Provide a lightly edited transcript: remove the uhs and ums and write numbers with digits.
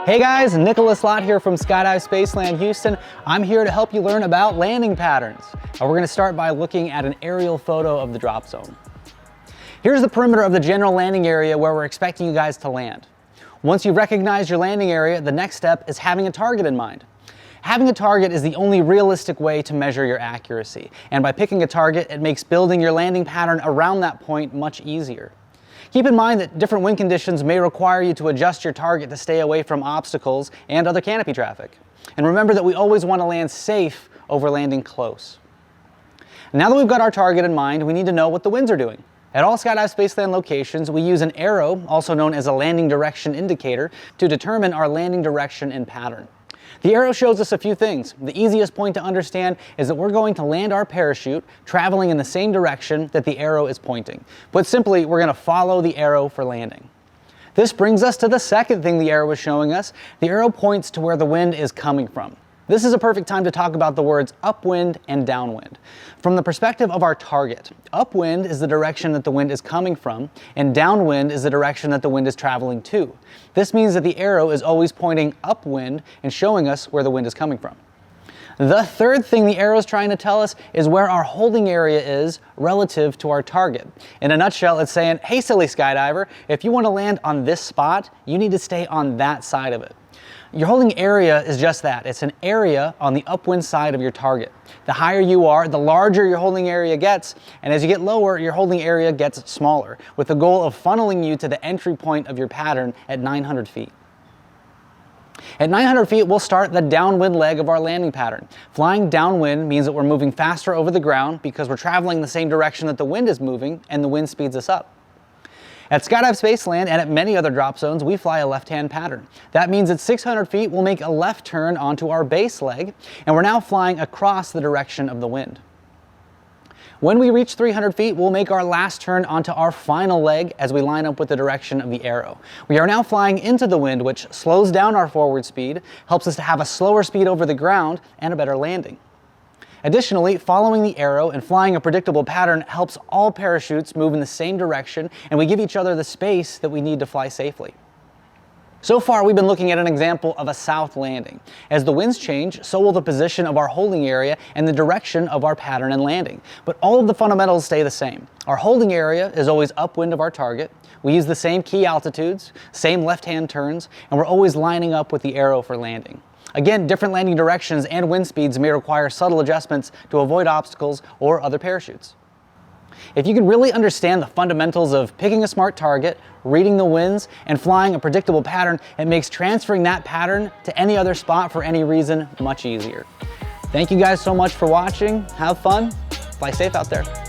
Hey guys, Nicholas Lott here from Skydive Spaceland Houston. I'm here to help you learn about landing patterns. We're going to start by looking at an aerial photo of the drop zone. Here's the perimeter of the general landing area where we're expecting you guys to land. Once you've recognized your landing area, the next step is having a target in mind. Having a target is the only realistic way to measure your accuracy, and by picking a target, it makes building your landing pattern around that point much easier. Keep in mind that different wind conditions may require you to adjust your target to stay away from obstacles and other canopy traffic. And remember that we always want to land safe over landing close. Now that we've got our target in mind, we need to know what the winds are doing. At all Skydive Spaceland locations, we use an arrow, also known as a landing direction indicator, to determine our landing direction and pattern. The arrow shows us a few things. The easiest point to understand is that we're going to land our parachute traveling in the same direction that the arrow is pointing. Put simply, we're going to follow the arrow for landing. This brings us to the second thing the arrow is showing us. The arrow points to where the wind is coming from. This is a perfect time to talk about the words upwind and downwind. From the perspective of our target, upwind is the direction that the wind is coming from, and downwind is the direction that the wind is traveling to. This means that the arrow is always pointing upwind and showing us where the wind is coming from. The third thing the arrow is trying to tell us is where our holding area is relative to our target. In a nutshell, it's saying, hey silly skydiver, if you want to land on this spot, you need to stay on that side of it. Your holding area is just that. It's an area on the upwind side of your target. The higher you are, the larger your holding area gets, and as you get lower, your holding area gets smaller, with the goal of funneling you to the entry point of your pattern at 900 feet. At 900 feet, we'll start the downwind leg of our landing pattern. Flying downwind means that we're moving faster over the ground because we're traveling the same direction that the wind is moving, and the wind speeds us up. At Skydive Spaceland and at many other drop zones, we fly a left-hand pattern. That means at 600 feet, we'll make a left turn onto our base leg, and we're now flying across the direction of the wind. When we reach 300 feet, we'll make our last turn onto our final leg as we line up with the direction of the arrow. We are now flying into the wind, which slows down our forward speed, helps us to have a slower speed over the ground, and a better landing. Additionally, following the arrow and flying a predictable pattern helps all parachutes move in the same direction, and we give each other the space that we need to fly safely. So far, we've been looking at an example of a south landing. As the winds change, so will the position of our holding area and the direction of our pattern and landing. But all of the fundamentals stay the same. Our holding area is always upwind of our target. We use the same key altitudes, same left-hand turns, and we're always lining up with the arrow for landing. Again, different landing directions and wind speeds may require subtle adjustments to avoid obstacles or other parachutes. If you can really understand the fundamentals of picking a smart target, reading the winds, and flying a predictable pattern, it makes transferring that pattern to any other spot for any reason much easier. Thank you guys so much for watching. Have fun. Fly safe out there.